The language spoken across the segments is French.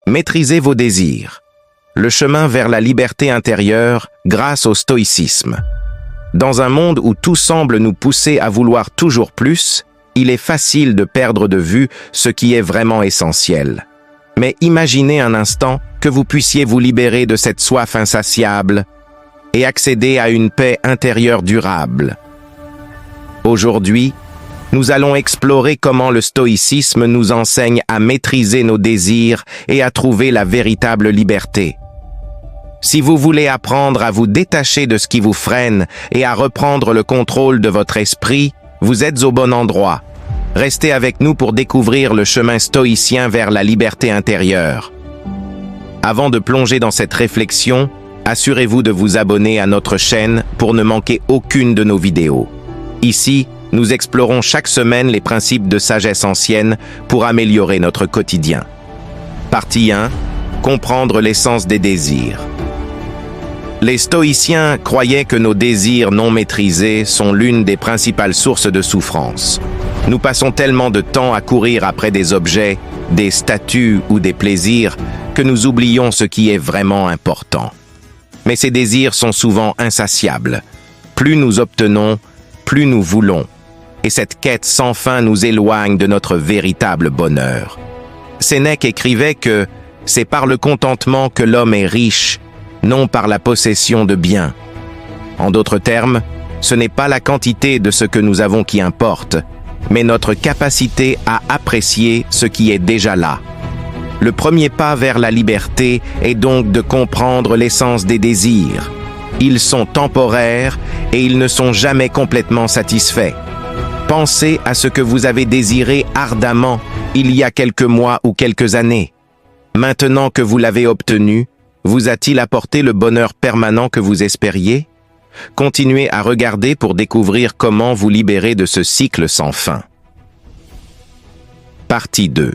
Maîtrisez vos désirs. Le chemin vers la liberté intérieure grâce au stoïcisme. Dans un monde où tout semble nous pousser à vouloir toujours plus, il est facile de perdre de vue ce qui est vraiment essentiel. Mais imaginez un instant que vous puissiez vous libérer de cette soif insatiable et accéder à une paix intérieure durable. Aujourd'hui, nous allons explorer comment le stoïcisme nous enseigne à maîtriser nos désirs et à trouver la véritable liberté. Si vous voulez apprendre à vous détacher de ce qui vous freine et à reprendre le contrôle de votre esprit, vous êtes au bon endroit. Restez avec nous pour découvrir le chemin stoïcien vers la liberté intérieure. Avant de plonger dans cette réflexion, assurez-vous de vous abonner à notre chaîne pour ne manquer aucune de nos vidéos. Ici, nous explorons chaque semaine les principes de sagesse ancienne pour améliorer notre quotidien. Partie 1. Comprendre l'essence des désirs. Les stoïciens croyaient que nos désirs non maîtrisés sont l'une des principales sources de souffrance. Nous passons tellement de temps à courir après des objets, des statuts ou des plaisirs que nous oublions ce qui est vraiment important. Mais ces désirs sont souvent insatiables. Plus nous obtenons, plus nous voulons. Et cette quête sans fin nous éloigne de notre véritable bonheur. Sénèque écrivait que c'est par le contentement que l'homme est riche, non par la possession de biens. En d'autres termes, ce n'est pas la quantité de ce que nous avons qui importe, mais notre capacité à apprécier ce qui est déjà là. Le premier pas vers la liberté est donc de comprendre l'essence des désirs. Ils sont temporaires et ils ne sont jamais complètement satisfaits. Pensez à ce que vous avez désiré ardemment il y a quelques mois ou quelques années. Maintenant que vous l'avez obtenu, vous a-t-il apporté le bonheur permanent que vous espériez? Continuez à regarder pour découvrir comment vous libérer de ce cycle sans fin. Partie 2.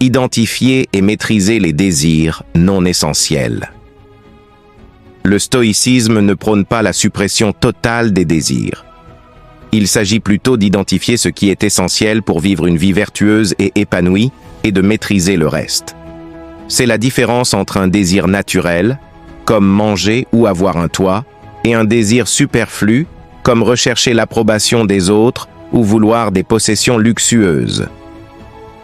Identifier et maîtriser les désirs non essentiels. Le stoïcisme ne prône pas la suppression totale des désirs. Il s'agit plutôt d'identifier ce qui est essentiel pour vivre une vie vertueuse et épanouie et de maîtriser le reste. C'est la différence entre un désir naturel, comme manger ou avoir un toit, et un désir superflu, comme rechercher l'approbation des autres ou vouloir des possessions luxueuses.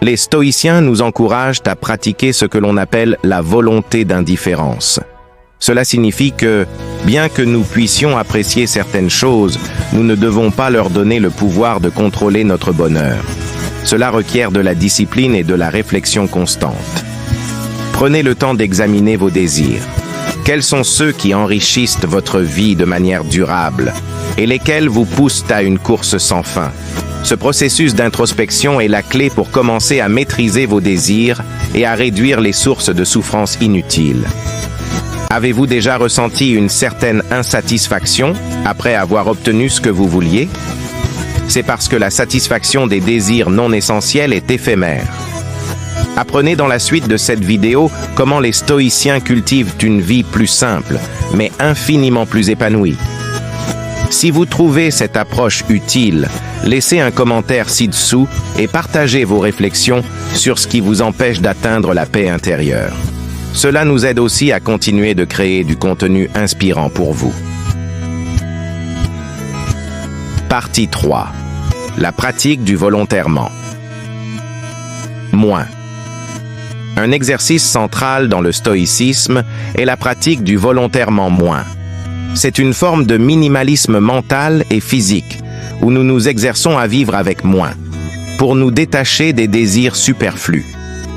Les stoïciens nous encouragent à pratiquer ce que l'on appelle la volonté d'indifférence. Cela signifie que, bien que nous puissions apprécier certaines choses, nous ne devons pas leur donner le pouvoir de contrôler notre bonheur. Cela requiert de la discipline et de la réflexion constante. Prenez le temps d'examiner vos désirs. Quels sont ceux qui enrichissent votre vie de manière durable et lesquels vous poussent à une course sans fin? Ce processus d'introspection est la clé pour commencer à maîtriser vos désirs et à réduire les sources de souffrance inutiles. Avez-vous déjà ressenti une certaine insatisfaction après avoir obtenu ce que vous vouliez? C'est parce que la satisfaction des désirs non essentiels est éphémère. Apprenez dans la suite de cette vidéo comment les stoïciens cultivent une vie plus simple, mais infiniment plus épanouie. Si vous trouvez cette approche utile, laissez un commentaire ci-dessous et partagez vos réflexions sur ce qui vous empêche d'atteindre la paix intérieure. Cela nous aide aussi à continuer de créer du contenu inspirant pour vous. Partie 3. La pratique du volontairement. Moins. Un exercice central dans le stoïcisme est la pratique du volontairement moins. C'est une forme de minimalisme mental et physique, où nous nous exerçons à vivre avec moins, pour nous détacher des désirs superflus.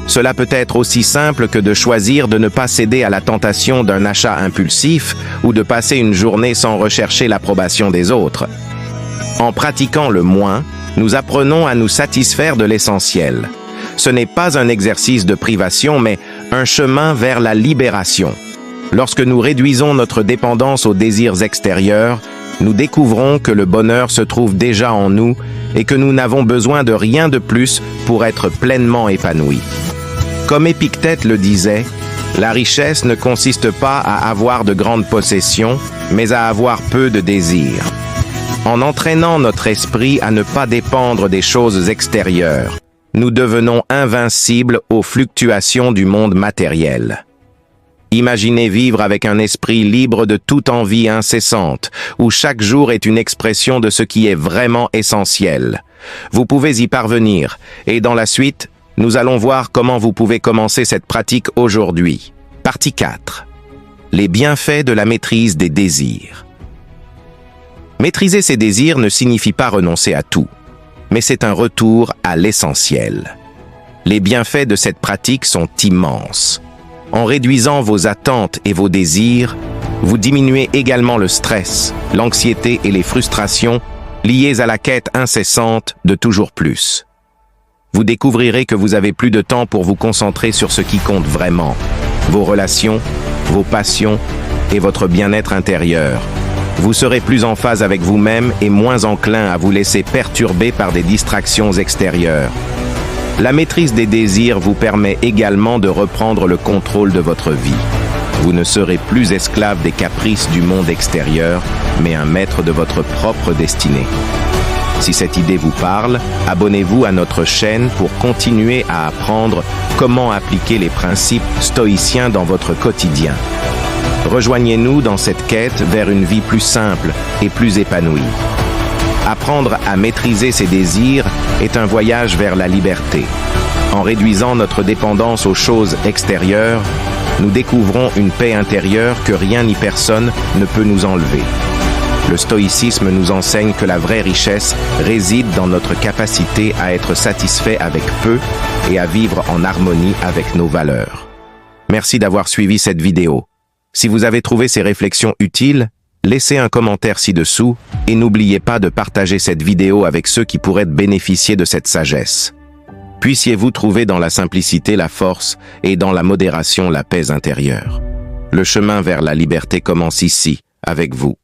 Cela peut être aussi simple que de choisir de ne pas céder à la tentation d'un achat impulsif ou de passer une journée sans rechercher l'approbation des autres. En pratiquant le moins, nous apprenons à nous satisfaire de l'essentiel. Ce n'est pas un exercice de privation, mais un chemin vers la libération. Lorsque nous réduisons notre dépendance aux désirs extérieurs, nous découvrons que le bonheur se trouve déjà en nous et que nous n'avons besoin de rien de plus pour être pleinement épanouis. Comme Épictète le disait, la richesse ne consiste pas à avoir de grandes possessions, mais à avoir peu de désirs. En entraînant notre esprit à ne pas dépendre des choses extérieures, nous devenons invincibles aux fluctuations du monde matériel. Imaginez vivre avec un esprit libre de toute envie incessante, où chaque jour est une expression de ce qui est vraiment essentiel. Vous pouvez y parvenir, et dans la suite, nous allons voir comment vous pouvez commencer cette pratique aujourd'hui. Partie 4. Les bienfaits de la maîtrise des désirs. Maîtriser ses désirs ne signifie pas renoncer à tout, mais c'est un retour à l'essentiel. Les bienfaits de cette pratique sont immenses. En réduisant vos attentes et vos désirs, vous diminuez également le stress, l'anxiété et les frustrations liées à la quête incessante de toujours plus. Vous découvrirez que vous avez plus de temps pour vous concentrer sur ce qui compte vraiment, vos relations, vos passions et votre bien-être intérieur. Vous serez plus en phase avec vous-même et moins enclin à vous laisser perturber par des distractions extérieures. La maîtrise des désirs vous permet également de reprendre le contrôle de votre vie. Vous ne serez plus esclave des caprices du monde extérieur, mais un maître de votre propre destinée. Si cette idée vous parle, abonnez-vous à notre chaîne pour continuer à apprendre comment appliquer les principes stoïciens dans votre quotidien. Rejoignez-nous dans cette quête vers une vie plus simple et plus épanouie. Apprendre à maîtriser ses désirs est un voyage vers la liberté. En réduisant notre dépendance aux choses extérieures, nous découvrons une paix intérieure que rien ni personne ne peut nous enlever. Le stoïcisme nous enseigne que la vraie richesse réside dans notre capacité à être satisfait avec peu et à vivre en harmonie avec nos valeurs. Merci d'avoir suivi cette vidéo. Si vous avez trouvé ces réflexions utiles, laissez un commentaire ci-dessous et n'oubliez pas de partager cette vidéo avec ceux qui pourraient bénéficier de cette sagesse. Puissiez-vous trouver dans la simplicité la force et dans la modération la paix intérieure. Le chemin vers la liberté commence ici, avec vous.